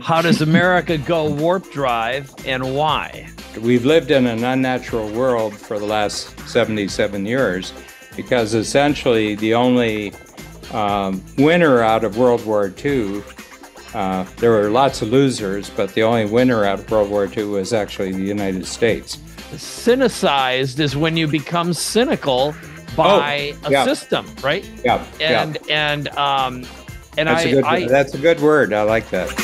How does America go warp drive and why? We've lived in an unnatural world for the last 77 years because essentially the only winner out of World War II, there were lots of losers, but the only winner out of World War II was actually the United States. Cynicized is when you become cynical by a system, right? Yeah. And that's a good word. I like that.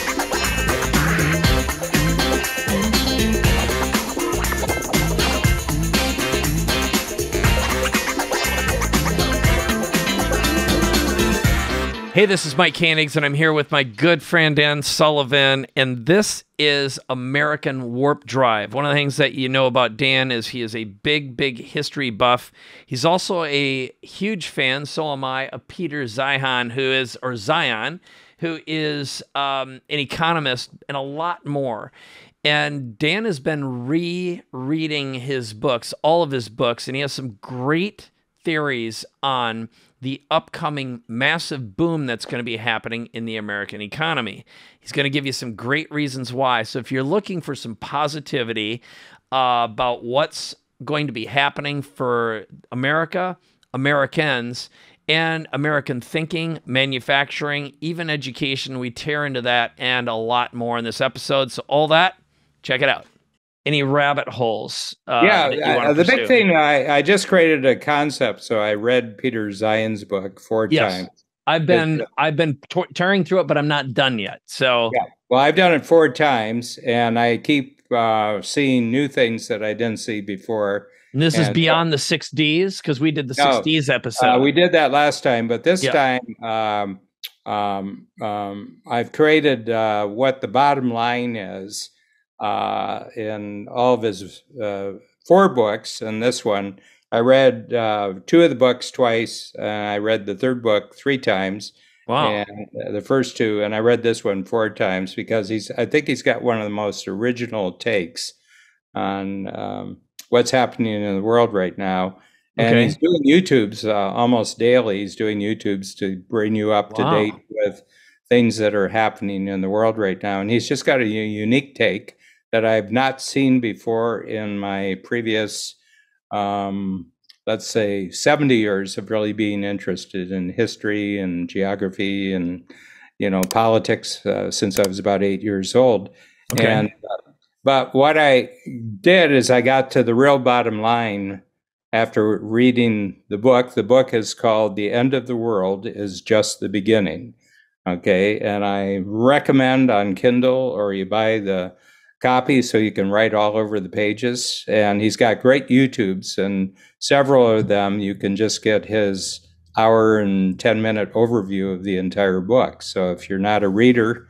Hey, this is Mike Koenigs, and I'm here with my good friend Dan Sullivan, and this is American Warp Drive. One of the things that you know about Dan is he is a big history buff. He's also a huge fan, so am I, of Peter Zeihan, who is an economist and a lot more. And Dan has been rereading his books, all of his books, and he has some great theories on the upcoming massive boom that's going to be happening in the American economy. He's going to give you some great reasons why. So if you're looking for some positivity about what's going to be happening for America, Americans, and American thinking, manufacturing, even education, we tear into that and a lot more in this episode. So all that, check it out. Any rabbit holes? The big thing, I just created a concept, so I read Peter Zeihan's book four times. I've been tearing through it, but I'm not done yet. So well, I've done it four times, and I keep seeing new things that I didn't see before. And this is beyond the 6Ds, because we did the 6Ds episode. We did that last time, but this time I've created what the bottom line is. In all of his four books, and this one, I read two of the books twice, and I read the third book three times. Wow! And the first two, and I read this one four times because I think he's got one of the most original takes on what's happening in the world right now. And he's doing YouTubes almost daily. He's doing YouTubes to bring you up to date with things that are happening in the world right now. And he's just got a unique take that I've not seen before in my previous, let's say, 70 years of really being interested in history and geography and, politics since I was about 8 years old. But what I did is I got to the real bottom line after reading the book. The book is called The End of the World is Just the Beginning. And I recommend on Kindle, or you buy the copy so you can write all over the pages. And he's got great YouTubes, and several of them you can just get his hour and 10-minute overview of the entire book. So if you're not a reader,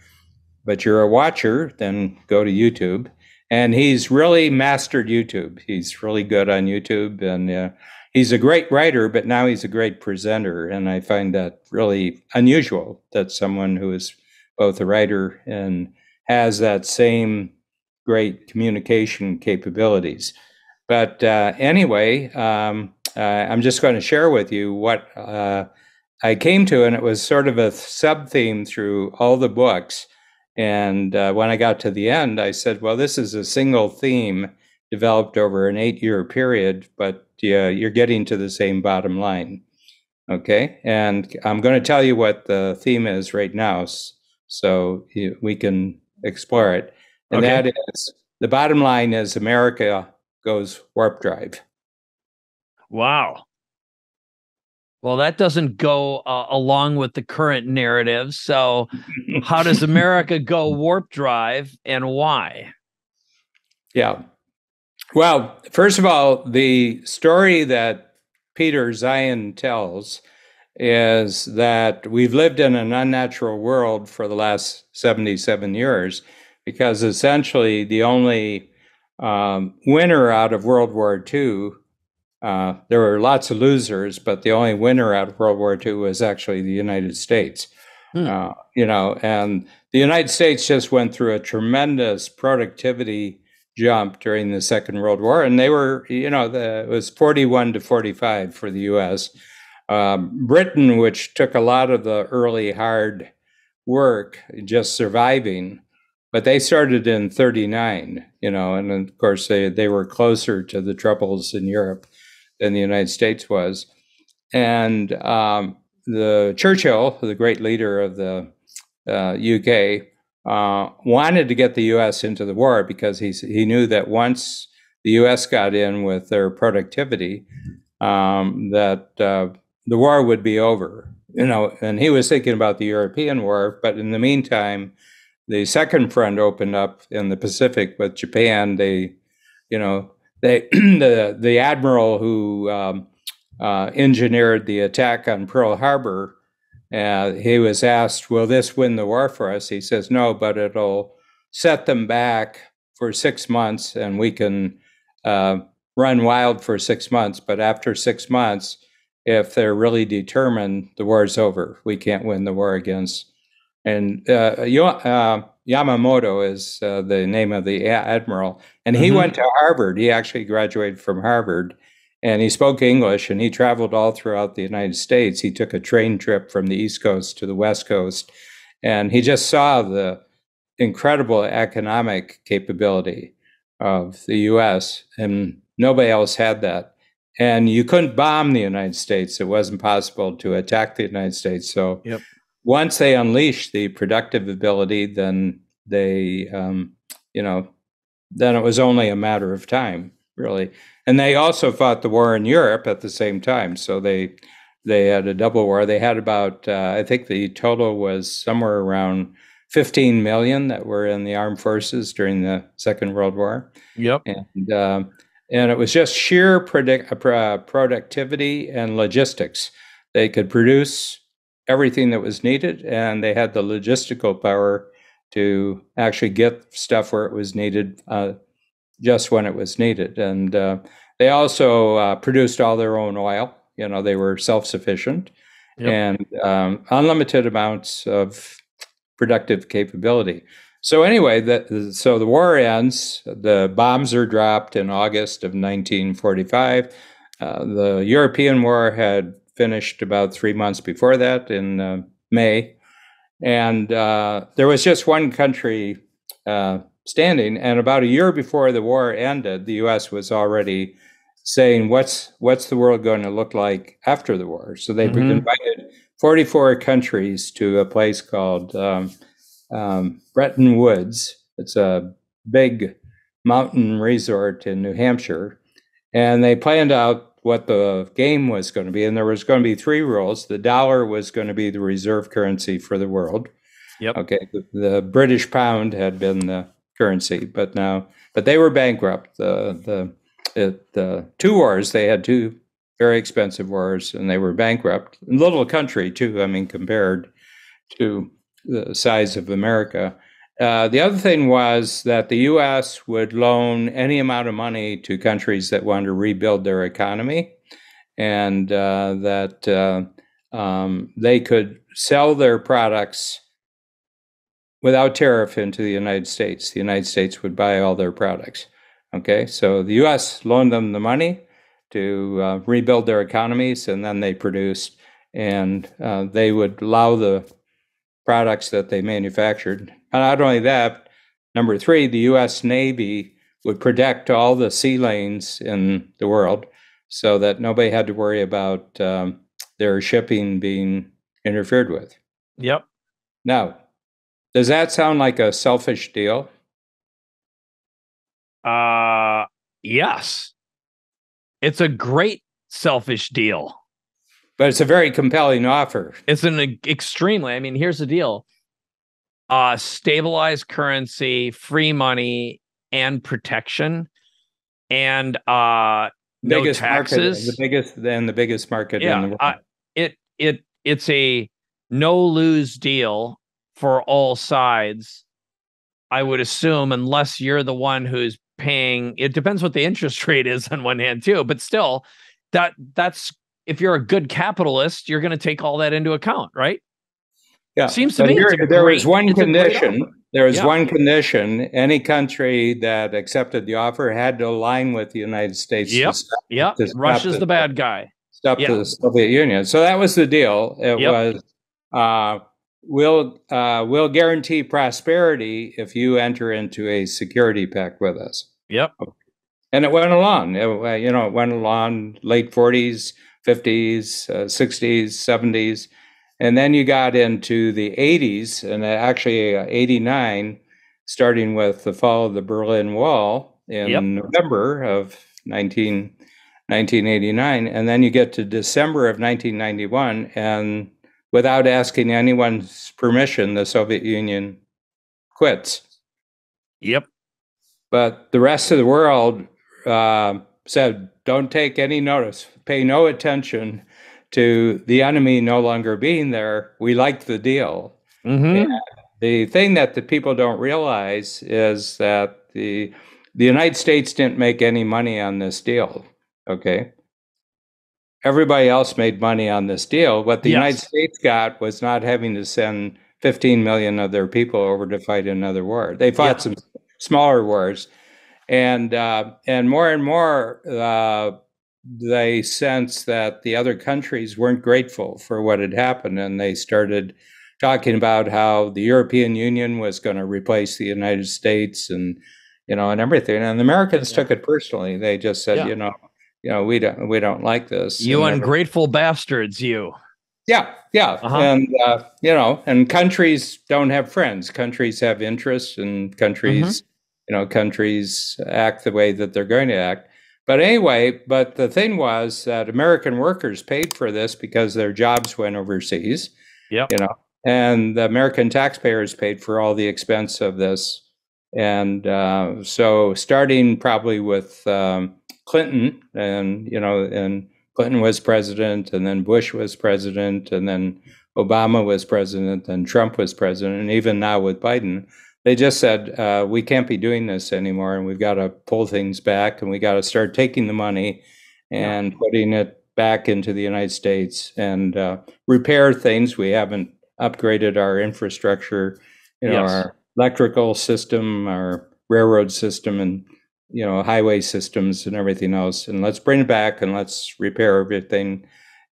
but you're a watcher, then go to YouTube. And he's really mastered YouTube. He's really good on YouTube, and he's a great writer, but now he's a great presenter. And I find that really unusual that someone who is both a writer and has that same great communication capabilities. But anyway, I'm just going to share with you what I came to, and it was sort of a sub-theme through all the books. And when I got to the end, I said, well, this is a single theme developed over an 8-year period, but you're getting to the same bottom line. And I'm going to tell you what the theme is right now, so we can explore it. And that is, the bottom line is America goes warp drive. Wow. Well, that doesn't go along with the current narrative. So how does America go warp drive and why? Yeah. Well, first of all, the story that Peter Zeihan tells is that we've lived in an unnatural world for the last 77 years. Because essentially the only winner out of World War II, there were lots of losers, but the only winner out of World War II was actually the United States. And the United States just went through a tremendous productivity jump during the Second World War, and they were, it was 41 to 45 for the U.S. Britain, which took a lot of the early hard work, just surviving, but they started in 39, and of course they were closer to the troubles in Europe than the United States was. And the Churchill, the great leader of the UK, wanted to get the U.S. into the war because he knew that once the U.S. got in with their productivity, that the war would be over. And he was thinking about the European war, but in the meantime, the second front opened up in the Pacific with Japan. The admiral who engineered the attack on Pearl Harbor, he was asked, will this win the war for us? He says, no, but it'll set them back for 6 months, and we can run wild for 6 months. But after 6 months, if they're really determined, the war's over. We can't win the war against. And Yamamoto is the name of the admiral. And he went to Harvard. He actually graduated from Harvard. And he spoke English, and he traveled all throughout the United States. He took a train trip from the East Coast to the West Coast, and he just saw the incredible economic capability of the U.S., and nobody else had that. And you couldn't bomb the United States. It wasn't possible to attack the United States. So once they unleashed the productive ability, then then it was only a matter of time, really. And they also fought the war in Europe at the same time. So they had a double war. They had about, I think the total was somewhere around 15 million that were in the armed forces during the Second World War. And it was just sheer productivity and logistics. They could produce everything that was needed, and they had the logistical power to actually get stuff where it was needed, just when it was needed. And they also produced all their own oil. They were self-sufficient and unlimited amounts of productive capability. So anyway, so the war ends. The bombs are dropped in August of 1945. The European war had finished about 3 months before that in May. And there was just one country standing. And about a year before the war ended, the U.S. was already saying, what's the world going to look like after the war? So they invited 44 countries to a place called Bretton Woods. It's a big mountain resort in New Hampshire. And they planned out what the game was going to be. And there was going to be 3 rules. The dollar was going to be the reserve currency for the world. Okay. The British pound had been the currency, but they were bankrupt. The 2 wars, they had 2 very expensive wars, and they were bankrupt. Little country too, compared to the size of America. The other thing was that the U.S. would loan any amount of money to countries that wanted to rebuild their economy, and that they could sell their products without tariff into the United States. The United States would buy all their products. Okay, so the U.S. loaned them the money to rebuild their economies, and then they produced, and they would allow the products that they manufactured. And not only that, number 3, the U.S. Navy would protect all the sea lanes in the world so that nobody had to worry about their shipping being interfered with. Now, does that sound like a selfish deal? Yes. It's a great selfish deal. But it's a very compelling offer. It's an extremely, here's the deal. Stabilized currency, free money, and protection, and no taxes. The biggest market in the world. It's a no-lose deal for all sides, I would assume, unless you're the one who's paying. It depends what the interest rate is on one hand too, but still, that's if you're a good capitalist, you're going to take all that into account, right? Yeah. Seems to me there was one condition. There was one condition. Any country that accepted the offer had to align with the United States. Russia's the bad guy. Stop the Soviet Union. So that was the deal. It was we'll guarantee prosperity if you enter into a security pact with us. Yep. And it went along. It went along late 40s, 50s, 60s, 70s. And then you got into the 80s, and actually 89, starting with the fall of the Berlin Wall in November of 1989. And then you get to December of 1991, and without asking anyone's permission, the Soviet Union quits. Yep. But the rest of the world said, don't take any notice, pay no attention to the enemy no longer being there. We like the deal. And the thing that the people don't realize is that the United States didn't make any money on this deal. Okay. Everybody else made money on this deal. What the United States got was not having to send 15 million of their people over to fight another war. They fought some smaller wars, and more they sensed that the other countries weren't grateful for what had happened, and they started talking about how the European Union was going to replace the United States, and and everything. And the Americans took it personally. They just said, we don't like this. You ungrateful bastards, you. Yeah. And and countries don't have friends. Countries have interests, and countries, countries act the way that they're going to act. But anyway, the thing was that American workers paid for this because their jobs went overseas. And the American taxpayers paid for all the expense of this. And so starting probably with Clinton, and Clinton was president, and then Bush was president, and then Obama was president, and Trump was president, and even now with Biden, they just said, we can't be doing this anymore, and we've got to pull things back, and we got to start taking the money and putting it back into the United States and repair things. We haven't upgraded our infrastructure, our electrical system, our railroad system, and highway systems and everything else, and let's bring it back and let's repair everything.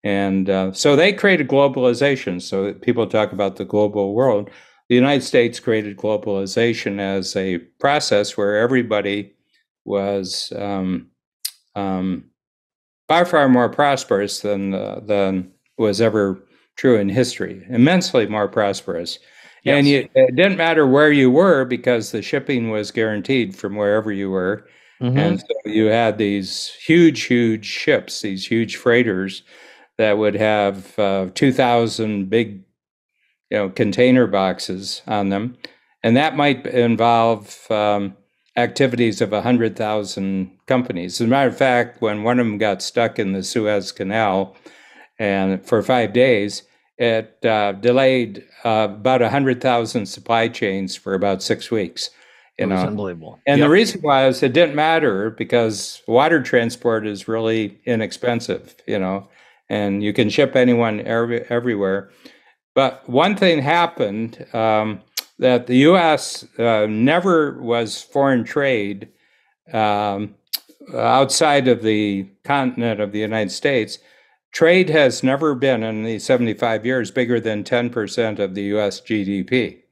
And so they created globalization. So people talk about the global world. The United States created globalization as a process where everybody was far more prosperous than was ever true in history. Immensely more prosperous. And it didn't matter where you were because the shipping was guaranteed from wherever you were. And so you had these huge ships, these huge freighters that would have 2,000 big, container boxes on them. And that might involve activities of 100,000 companies. As a matter of fact, when one of them got stuck in the Suez Canal and for 5 days, it delayed about 100,000 supply chains for about 6 weeks. It was unbelievable. And the reason was it didn't matter because water transport is really inexpensive, and you can ship anyone everywhere. But one thing happened that the U.S. Never was foreign trade outside of the continent of the United States. Trade has never been in the 75 years bigger than 10% of the U.S. GDP.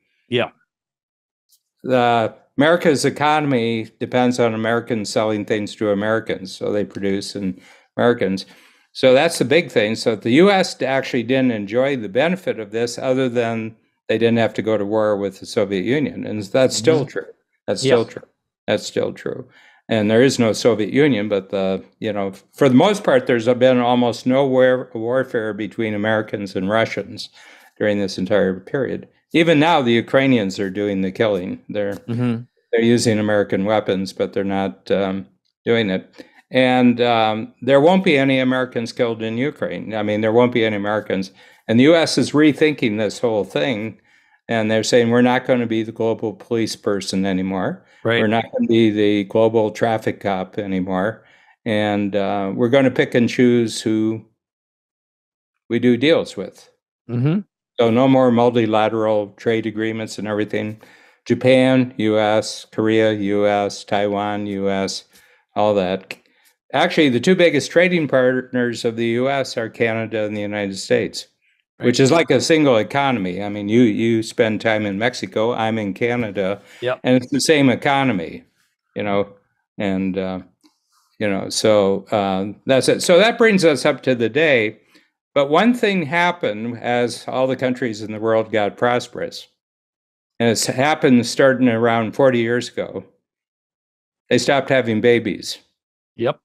America's economy depends on Americans selling things to Americans, so they produce in Americans. So that's the big thing. So the U.S. actually didn't enjoy the benefit of this other than they didn't have to go to war with the Soviet Union. And that's still true. That's still true. That's still true. And there is no Soviet Union, but for the most part, there's been almost no warfare between Americans and Russians during this entire period. Even now, the Ukrainians are doing the killing. They're using American weapons, but they're not doing it. And there won't be any Americans killed in Ukraine. I mean, there won't be any Americans. And the U.S. is rethinking this whole thing. And they're saying, we're not going to be the global police person anymore. We're not going to be the global traffic cop anymore. And we're going to pick and choose who we do deals with. So no more multilateral trade agreements and everything. Japan, U.S., Korea, U.S., Taiwan, U.S., all that. Actually, the two biggest trading partners of the U.S. are Canada and the United States. which is like a single economy. I mean, you spend time in Mexico, I'm in Canada, Yep. and it's the same economy, and so that's it. So that brings us up to the day. But one thing happened as all the countries in the world got prosperous, and it's happened starting around 40 years ago. They stopped having babies. Yep.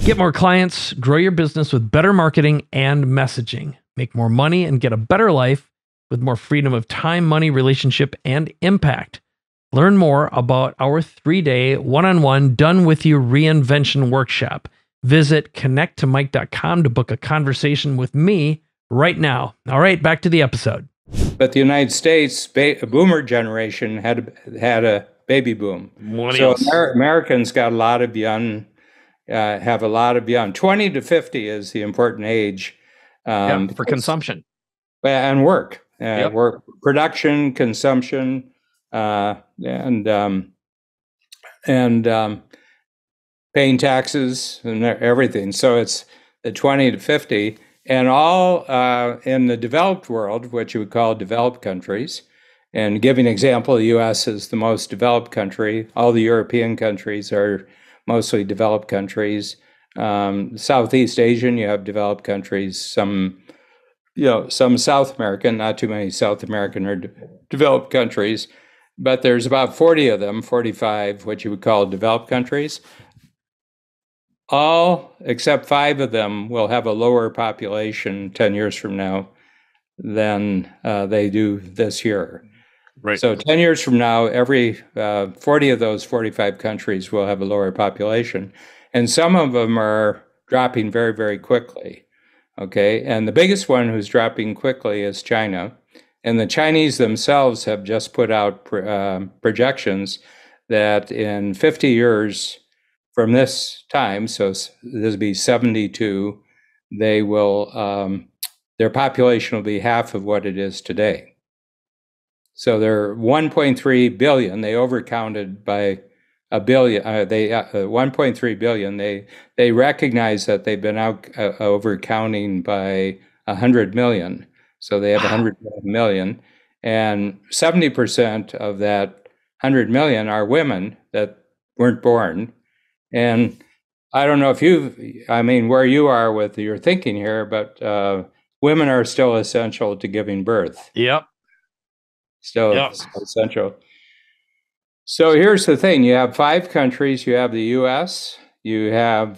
Get more clients, grow your business with better marketing and messaging, make more money, and get a better life with more freedom of time, money, relationship, and impact. Learn more about our 3-day one-on-one done with you reinvention workshop. Visit connecttomike.com to book a conversation with me right now. All right, back to the episode. But the United States, boomer generation had a baby boom. Millennials. So Americans got a lot of young, have a lot of young. 20 to 50 is the important age. For consumption. And work. Yep. Work, production, consumption, and paying taxes and everything. So it's the 20 to 50. And all in the developed world, what you would call developed countries, and giving an example, the U.S. is the most developed country. All the European countries are mostly developed countries. Southeast Asian, you have developed countries. Some South American, not too many South American or developed countries, but there's about 40 of them, 45, what you would call developed countries. All except 5 of them will have a lower population 10 years from now than they do this year. Right. So 10 years from now, every 40 of those 45 countries will have a lower population. And some of them are dropping very, very quickly. Okay. And the biggest one who's dropping quickly is China. And the Chinese themselves have just put out projections that in 50 years from this time, so this will be 72, they will, their population will be half of what it is today. So they're 1.3 billion. They overcounted by a billion. 1.3 billion. They recognize that they've been out overcounting by 100 million. So they have 100 million, and 70% of that 100 million are women that weren't born. And I don't know if where you are with your thinking here, but women are still essential to giving birth. Yep. Still essential. So here's the thing. You have 5 countries. You have the U.S. You have,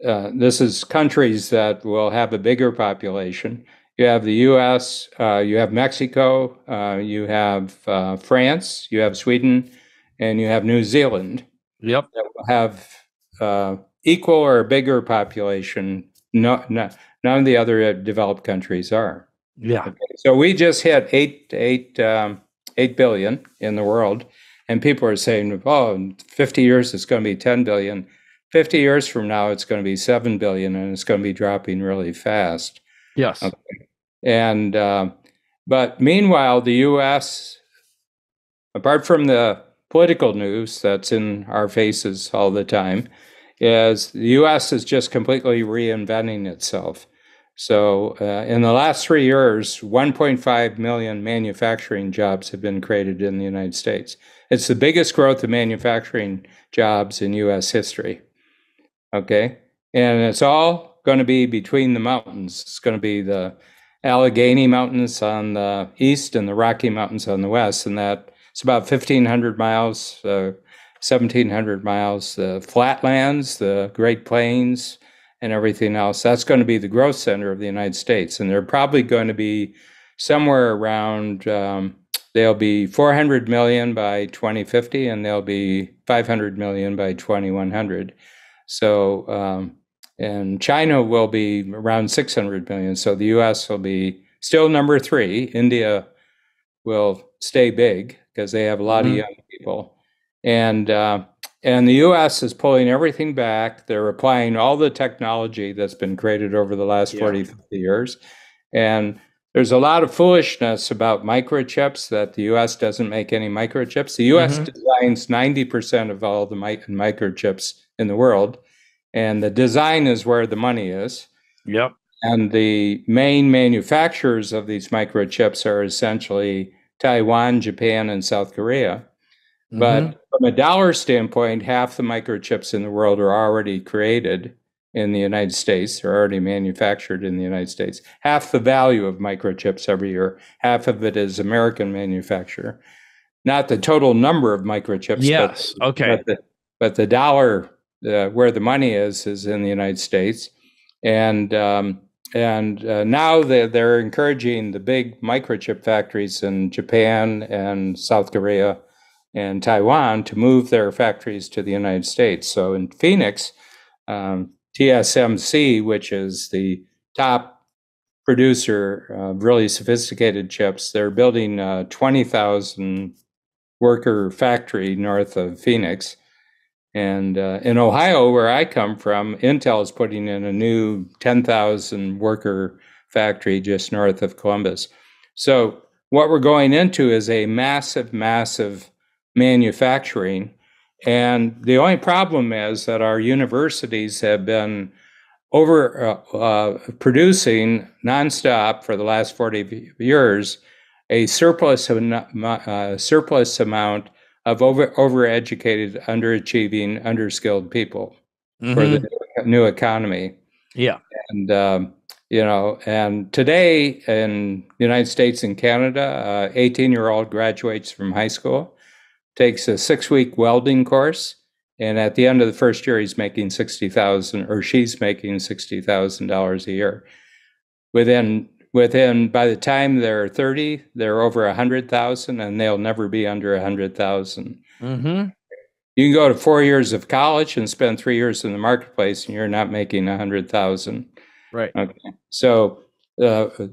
this is countries that will have a bigger population. You have the U.S., you have Mexico, you have France, you have Sweden, and you have New Zealand. Yep. That will have equal or bigger population. None of the other developed countries are. Yeah. Okay. So we just hit 8 billion in the world, and people are saying, "Oh, in 50 years it's going to be 10 billion." 50 years from now, it's going to be 7 billion, and it's going to be dropping really fast. Yes. Okay. And but meanwhile, the U.S., apart from the political news that's in our faces all the time, is the U.S. is just completely reinventing itself. So in the last 3 years, 1.5 million manufacturing jobs have been created in the United States. It's the biggest growth of manufacturing jobs in U.S. history. Okay. And it's all going to be between the mountains. It's going to be the Allegheny Mountains on the east and the Rocky Mountains on the west. And that it's about 1,500 miles, 1,700 miles, the flatlands, the Great Plains, and everything else. That's going to be the growth center of the United States. And they're probably going to be somewhere around, they'll be 400 million by 2050, and they'll be 500 million by 2100. So, and China will be around 600 million. So the U.S. will be still number 3. India will stay big because they have a lot of young people. And the U.S. is pulling everything back. They're applying all the technology that's been created over the last 40, 50 years. And there's a lot of foolishness about microchips, that the U.S. doesn't make any microchips. The U.S. designs 90% of all the microchips in the world. And the design is where the money is. Yep. And the main manufacturers of these microchips are essentially Taiwan, Japan, and South Korea. But from a dollar standpoint, half the microchips in the world are already created in the United States. They're already manufactured in the United States. Half the value of microchips every year, half of it is American manufacture. Not the total number of microchips, yes, but the dollar where the money is in the United States. And now they're encouraging the big microchip factories in Japan and South Korea and Taiwan to move their factories to the United States. So in Phoenix, TSMC, which is the top producer of really sophisticated chips, they're building a 20,000 worker factory north of Phoenix. And in Ohio, where I come from, Intel is putting in a new 10,000 worker factory just north of Columbus. So what we're going into is a massive, massive manufacturing. And the only problem is that our universities have been producing nonstop for the last 40 years a surplus amount of overeducated, underachieving, underskilled people for the new economy. Yeah. And, and today in the United States and Canada, 18-year-old graduates from high school, takes a 6-week welding course. And at the end of the first year, he's making $60,000 or she's making $60,000 a year. Within, by the time they're 30, they're over 100,000 and they'll never be under 100,000. You can go to 4 years of college and spend 3 years in the marketplace and you're not making 100,000. Right. Okay. So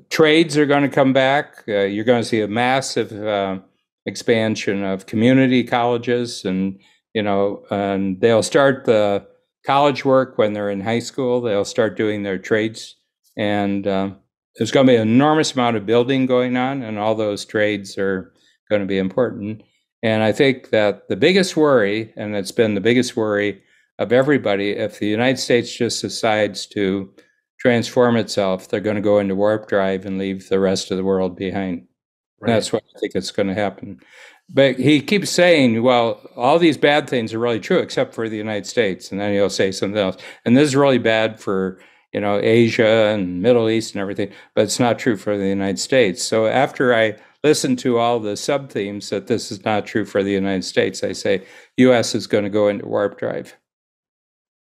trades are going to come back. You're going to see a massive expansion of community colleges, and and they'll start the college work when they're in high school. They'll start doing their trades, and there's going to be an enormous amount of building going on, and all those trades are going to be important. And I think that the biggest worry, and it's been the biggest worry of everybody, if the United States just decides to transform itself, they're going to go into warp drive and leave the rest of the world behind. Right. That's what I think is going to happen. But he keeps saying, well, all these bad things are really true, except for the United States. And then he'll say something else. And this is really bad for, Asia and Middle East and everything, but it's not true for the United States. So after I listen to all the sub-themes that this is not true for the United States, I say, U.S. is going to go into warp drive.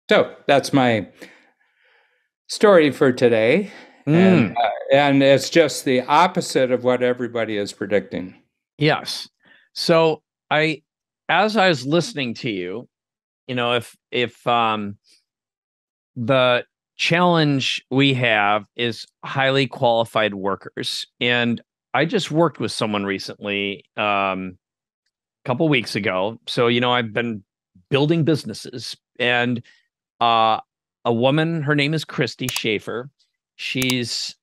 So that's my story for today. And it's just the opposite of what everybody is predicting. Yes. So as I was listening to you, if the challenge we have is highly qualified workers, and I just worked with someone recently, a couple weeks ago. So, I've been building businesses, and a woman, her name is Christy Schaefer. She's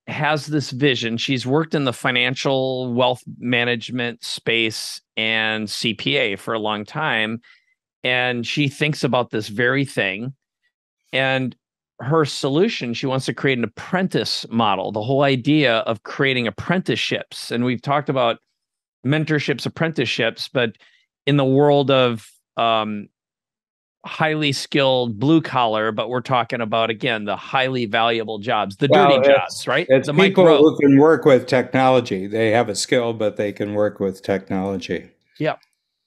has this vision. She's worked in the financial wealth management space and CPA for a long time. And she thinks about this very thing. And her solution, she wants to create an apprentice model, the whole idea of creating apprenticeships. And we've talked about mentorships, apprenticeships, but in the world of highly skilled blue collar, but we're talking about, again, the highly valuable jobs, the dirty jobs, right? It's the people who can work with technology. They have a skill, but they can work with technology. Yeah.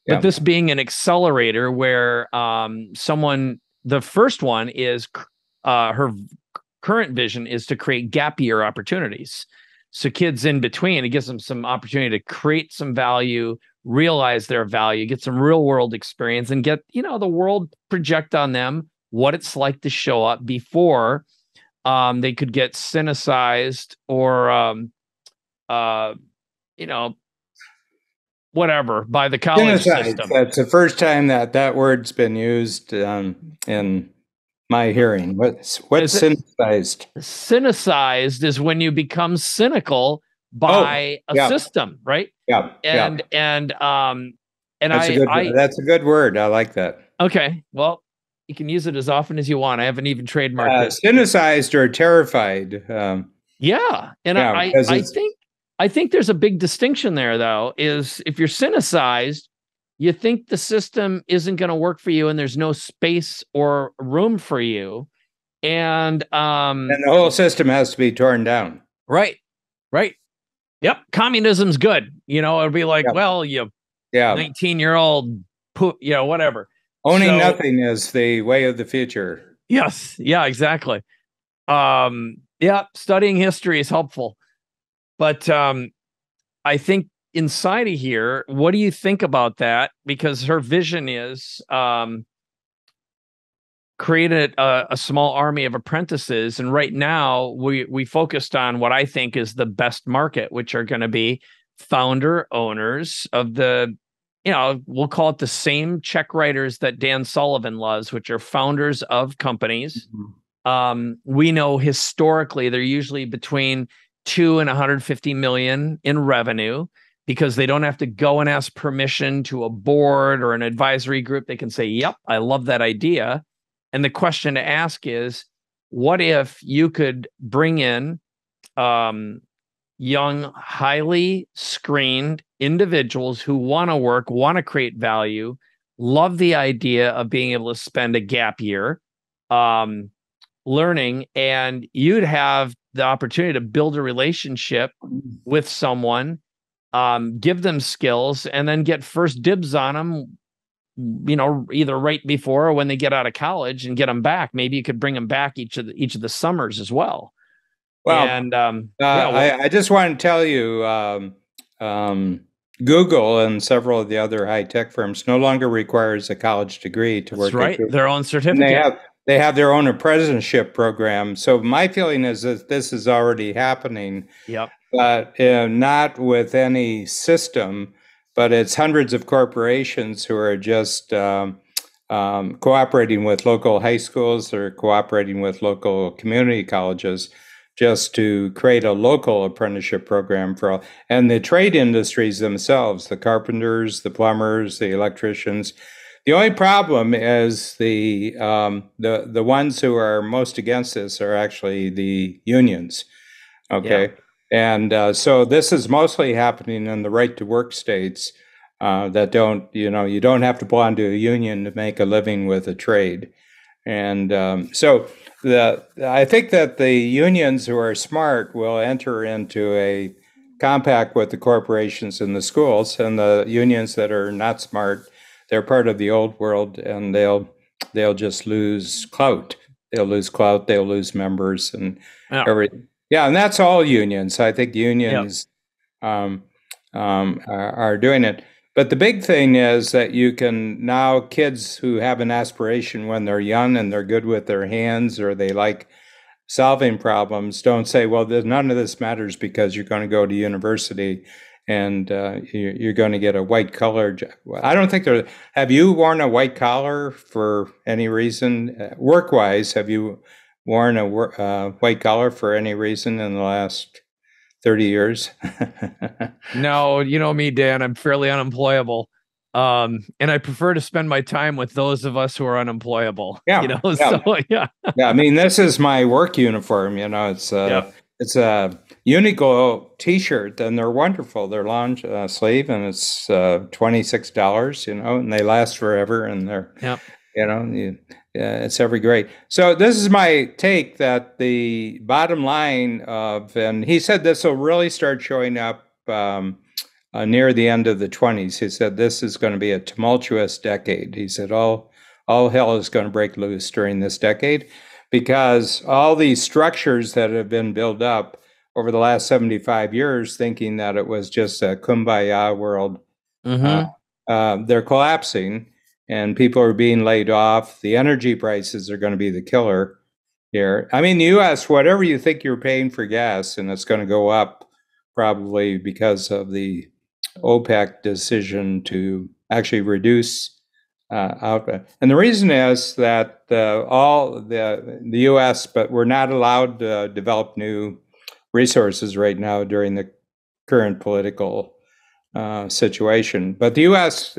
But this being an accelerator where the first one is her current vision is to create gap year opportunities. So kids in between, it gives them some opportunity to create some value, realize their value, get some real world experience, and get, the world project on them what it's like to show up before they could get cynicized or, whatever by the college system. That's the first time that word's been used in my hearing. What's cynicized? Cynicized is when you become cynical by a system, right? Yeah. And that's a good word. I like that. Okay. Well, You can use it as often as you want. I haven't even trademarked it. Cynicized or terrified. Yeah, and Yeah, I think there's a big distinction there, though. Is if you're cynicized, you think the system isn't going to work for you, and there's no space or room for you, and the whole system has to be torn down. Right, right. Yep, communism's good. It'll be like, well, you 19-year-old, whatever. Owning nothing is the way of the future. Yes, yeah, exactly. Yeah, studying history is helpful. But I think inside of here, what do you think about that? Because her vision is create a small army of apprentices. And right now we focused on what I think is the best market, which are going to be founder owners of the, we'll call it the same check writers that Dan Sullivan loves, which are founders of companies. Mm-hmm. We know historically they're usually between 2 and 150 million in revenue, because they don't have to go and ask permission to a board or an advisory group. They can say, yep, I love that idea. And the question to ask is, what if you could bring in young, highly screened individuals who want to work, want to create value, love the idea of being able to spend a gap year learning, and you'd have the opportunity to build a relationship with someone, give them skills, and then get first dibs on them, either right before or when they get out of college, and get them back. Maybe you could bring them back each of the summers as well. Well, and I just want to tell you, Google and several of the other high tech firms no longer requires a college degree to work. Right, their own certificate. They have their own apprenticeship program. So my feeling is that this is already happening. Yep. But not with any system. But it's hundreds of corporations who are just cooperating with local high schools or cooperating with local community colleges just to create a local apprenticeship program for all. And the trade industries themselves, the carpenters, the plumbers, the electricians. The only problem is the ones who are most against this are actually the unions. Okay. Yeah. And so this is mostly happening in the right to work states that don't, you don't have to belong to a union to make a living with a trade. And so I think that the unions who are smart will enter into a compact with the corporations and the schools, and the unions that are not smart, they're part of the old world, and they'll just lose clout. They'll lose clout, they'll lose members and everything. Yeah, and that's all unions. I think unions are doing it. But the big thing is that you can now, kids who have an aspiration when they're young and they're good with their hands or they like solving problems, don't say, well, none of this matters because you're going to go to university and you're going to get a white collar job. I don't think have you worn a white collar for any reason? Work-wise, have you worn a white collar for any reason in the last 30 years? No, you know me, Dan, I'm fairly unemployable. And I prefer to spend my time with those of us who are unemployable. Yeah. So yeah. Yeah, I mean, this is my work uniform, it's it's a Uniqlo t-shirt, and they're wonderful. They're long sleeve, and it's $26, and they last forever, and they're it's every great. So this is my take, that the bottom line of, and he said this will really start showing up near the end of the 20s. He said this is going to be a tumultuous decade. He said all hell is going to break loose during this decade, because all these structures that have been built up over the last 75 years, thinking that it was just a kumbaya world, they're collapsing. And people are being laid off. The energy prices are going to be the killer here. I mean, the U.S., whatever you think you're paying for gas, and it's going to go up probably because of the OPEC decision to actually reduce output. And the reason is that the U.S., but we're not allowed to develop new resources right now during the current political situation. But the U.S.,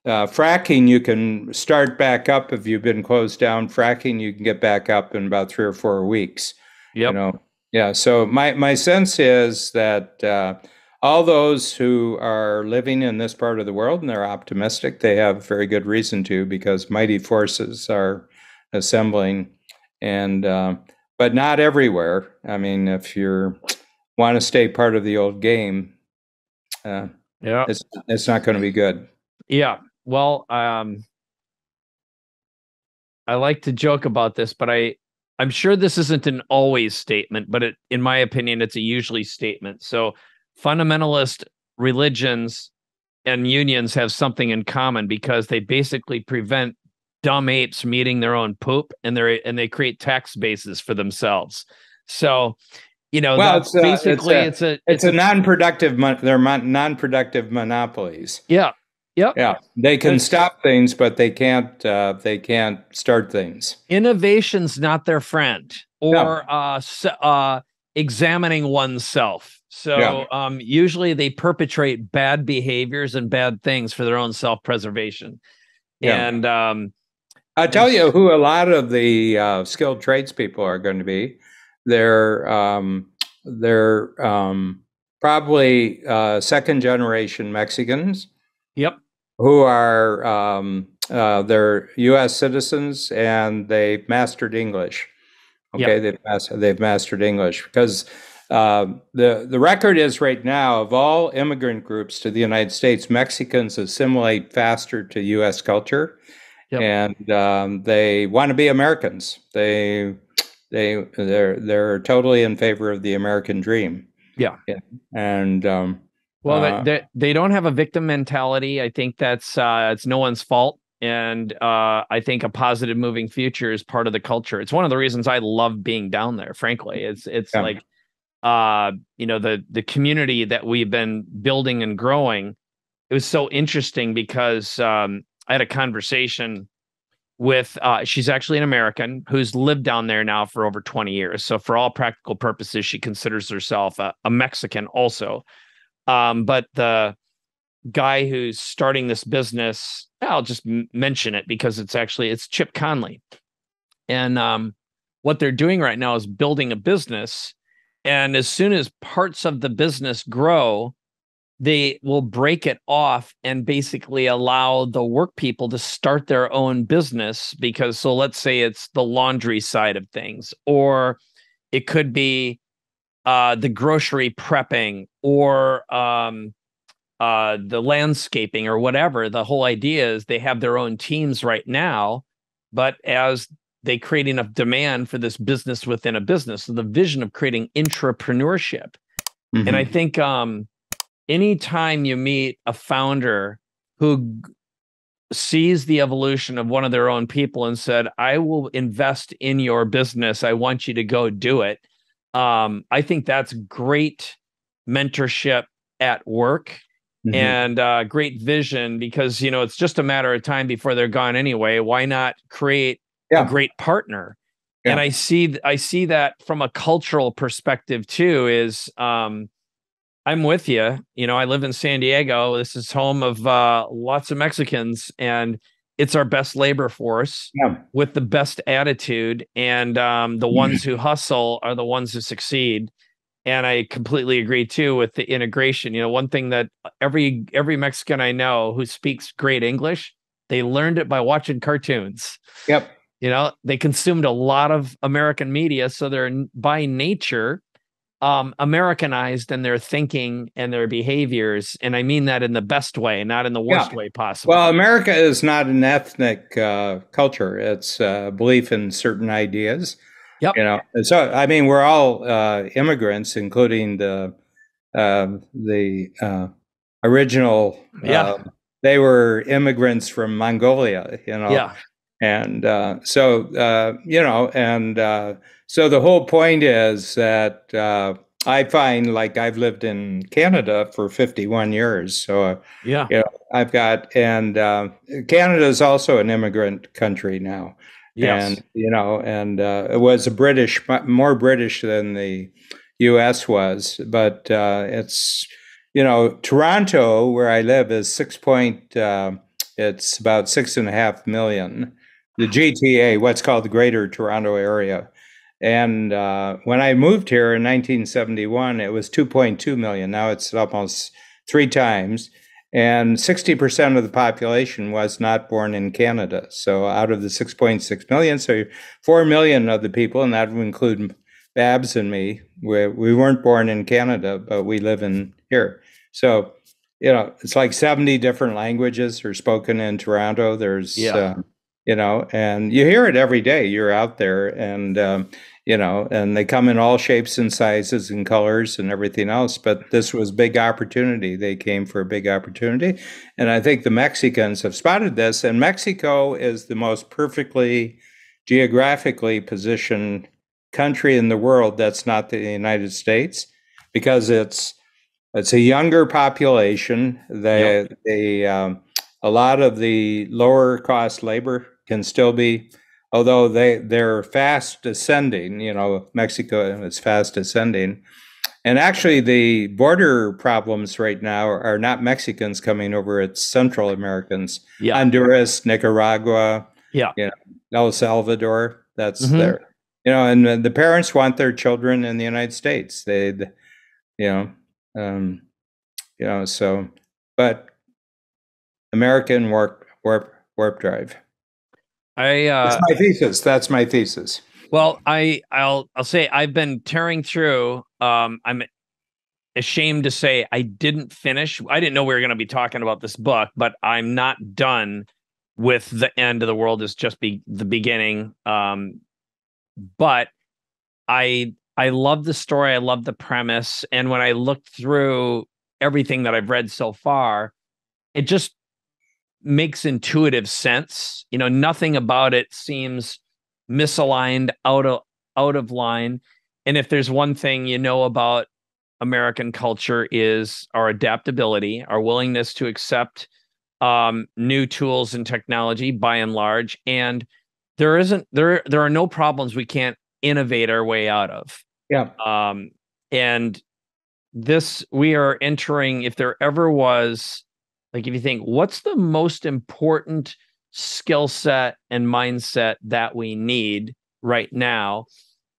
fracking, you can start back up if you've been closed down. Fracking, you can get back up in about 3 or 4 weeks. Yep. Yeah. So my sense is that all those who are living in this part of the world and they're optimistic, they have very good reason to, because mighty forces are assembling, and but not everywhere. I mean, if you want to stay part of the old game, it's not going to be good. Yeah. Well, I like to joke about this, but I'm sure this isn't an always statement, but in my opinion, it's a usually statement. So fundamentalist religions and unions have something in common, because they basically prevent dumb apes from eating their own poop, and they create tax bases for themselves. So, well, that's basically it's a non-productive. They're non-productive monopolies. Yeah. Yep. Yeah, they can stop things, but they can't start things. Innovation's not their friend, or examining oneself. So usually they perpetrate bad behaviors and bad things for their own self-preservation. Yeah. And I'll tell you who a lot of the skilled tradespeople are going to be. They're probably second generation Mexicans. Yep. Who are they're U.S. citizens, and they've mastered English. Okay, yep. They've mastered English, because the record is right now, of all immigrant groups to the United States, Mexicans assimilate faster to U.S. culture, yep. And they want to be Americans. They're totally in favor of the American dream. Yeah. And well, they don't have a victim mentality. I think that's it's no one's fault. And I think a positive moving future is part of the culture. It's one of the reasons I love being down there, frankly. It's like, the community that we've been building and growing. It was so interesting because I had a conversation with, she's actually an American who's lived down there now for over 20 years. So for all practical purposes, she considers herself a Mexican also. But the guy who's starting this business, I'll just mention it because it's Chip Conley. And what they're doing right now is building a business. And as soon as parts of the business grow, they will break it off and basically allow the work people to start their own business. Because, so let's say it's the laundry side of things, or it could be the grocery prepping, or the landscaping, or whatever. The whole idea is they have their own teams right now, but as they create enough demand for this business within a business, so the vision of creating intrapreneurship. Mm-hmm. And I think anytime you meet a founder who sees the evolution of one of their own people and said, I will invest in your business, I want you to go do it. I think that's great mentorship at work. Mm-hmm. And great vision, because, it's just a matter of time before they're gone anyway. Why not create a great partner? Yeah. And I see that from a cultural perspective too, is I'm with you. I live in San Diego. This is home of lots of Mexicans, and it's our best labor force with the best attitude. And the ones who hustle are the ones who succeed. And I completely agree too with the integration. One thing that every Mexican I know who speaks great English, they learned it by watching cartoons. Yep. They consumed a lot of American media, so they're by nature Americanized in their thinking and their behaviors. And I mean that in the best way, not in the worst way possible. Well, America is not an ethnic culture. It's a belief in certain ideas. Yep. So I mean, we're all immigrants, including the original. They were immigrants from Mongolia. Yeah. And so the whole point is that I find, like, I've lived in Canada for 51 years. So I've got, and Canada is also an immigrant country now. Yes. And it was more British than the U.S. was, but it's, Toronto, where I live, is 6.2 It's about 6.5 million. The GTA, what's called the Greater Toronto Area. And when I moved here in 1971, it was 2.2 million. Now it's almost 3 times. And 60% of the population was not born in Canada. So out of the 6.6 million, so 4 million of the people, and that would include Babs and me, we weren't born in Canada, but we live in here. So, it's like 70 different languages are spoken in Toronto. There's, and you hear it every day. You're out there, and and they come in all shapes and sizes and colors and everything else. But this was big opportunity. They came for a big opportunity. And I think the Mexicans have spotted this. And Mexico is the most perfectly geographically positioned country in the world that's not the United States, because it's a younger population. A lot of the lower cost labor can still be, although they're fast ascending. Mexico is fast ascending. And actually, the border problems right now are not Mexicans coming over, it's Central Americans. Honduras, Nicaragua, El Salvador, that's there. And the parents want their children in the United States. But American warp drive. That's my thesis. That's my thesis. Well, I'll say I've been tearing through. I'm ashamed to say I didn't finish. I didn't know we were going to be talking about this book, but I'm not done with The End of the World is just the beginning. But I love the story. I love the premise. And when I looked through everything that I've read so far, it just makes intuitive sense. Nothing about it seems misaligned, out of line. And if there's one thing about American culture, is our adaptability, our willingness to accept new tools and technology by and large. And there are no problems we can't innovate our way out of. And this, we are entering, if there ever was, like, if you think, what's the most important skill set and mindset that we need right now,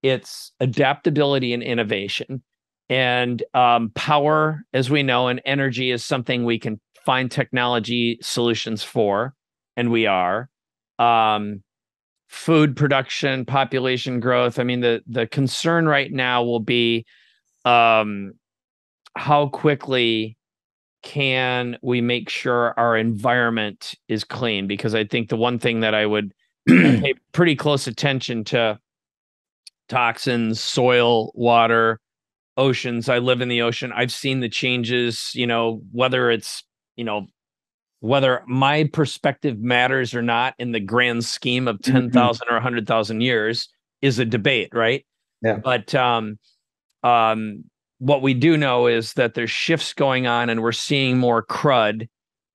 it's adaptability and innovation. And power, as we know, and energy is something we can find technology solutions for, and we are. Food production, population growth. I mean, the concern right now will be how quickly can we make sure our environment is clean? Because I think the one thing that I would pay pretty close attention to: toxins, soil, water, oceans. I live in the ocean. I've seen the changes, whether it's, whether my perspective matters or not in the grand scheme of 10,000 or 100,000 years is a debate, right? But what we do know is that there's shifts going on, and we're seeing more crud.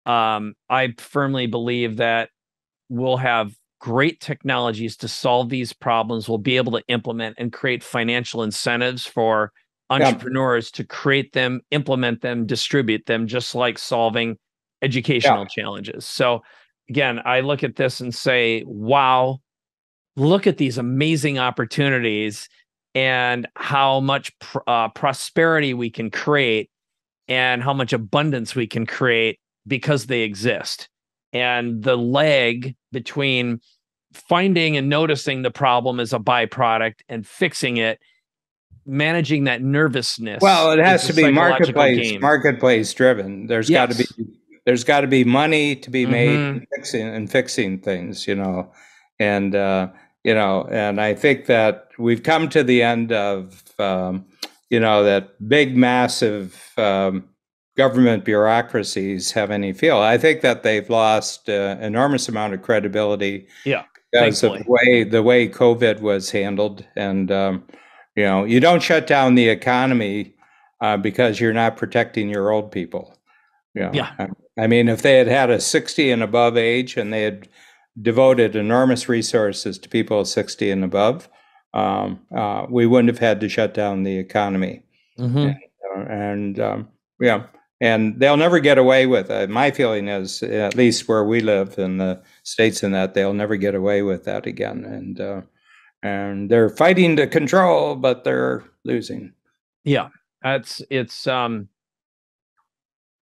I firmly believe that we'll have great technologies to solve these problems. We'll be able to implement and create financial incentives for entrepreneurs to create them, implement them, distribute them, just like solving educational challenges. So again, I look at this and say, wow, look at these amazing opportunities and how much prosperity we can create and how much abundance we can create because they exist. And the lag between finding and noticing the problem as a byproduct and fixing it, managing that nervousness. Well, it has to be marketplace driven. There's got to be money to be made in fixing things, and and I think that we've come to the end of that big, massive government bureaucracies have any feel. I think that they've lost enormous amount of credibility because of the way COVID was handled. And you don't shut down the economy because you're not protecting your old people. I mean, if they had had a 60 and above age and they had devoted enormous resources to people 60 and above, we wouldn't have had to shut down the economy. And they'll never get away with it. My feeling is, at least where we live in the States, and that they'll never get away with that again. And they're fighting to control, but they're losing. Yeah,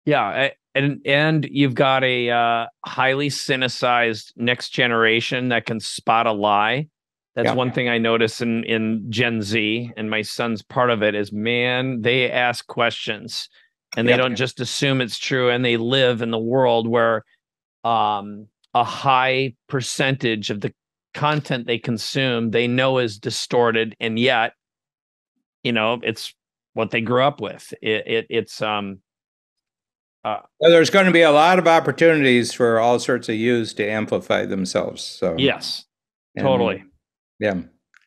yeah, and you've got a highly cynicized next generation that can spot a lie. That's one thing I notice in Gen Z, and my son's part of it is, man, they ask questions and they don't just assume it's true, and they live in the world where a high percentage of the content they consume they know is distorted, and yet, it's what they grew up with. There's going to be a lot of opportunities for all sorts of youths to amplify themselves. So yes, totally. Yeah.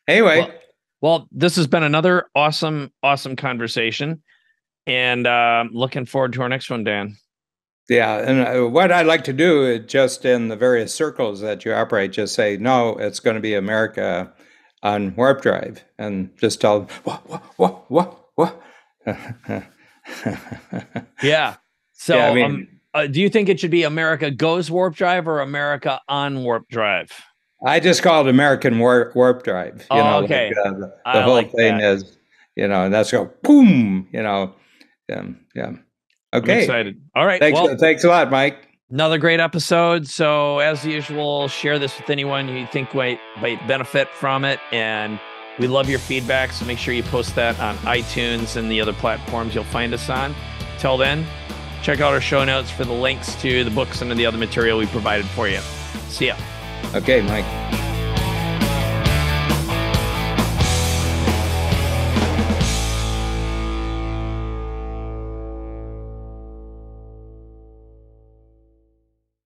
Anyway, well, this has been another awesome conversation, and looking forward to our next one, Dan. Yeah, and what I'd like to do is, just in the various circles that you operate, just say, no, it's going to be America on warp drive, and just tell them, what? Yeah. So, yeah, I mean, do you think it should be America goes warp drive or America on warp drive? I just call it American warp drive. Okay. Like, the whole thing is, and that's go boom. Yeah. Okay. I'm excited. All right. Thanks a lot, Mike. Another great episode. So, as usual, share this with anyone you think might benefit from it, and we love your feedback. So make sure you post that on iTunes and the other platforms you'll find us on. Till then, check out our show notes for the links to the books and the other material we provided for you. See ya. Okay, Mike.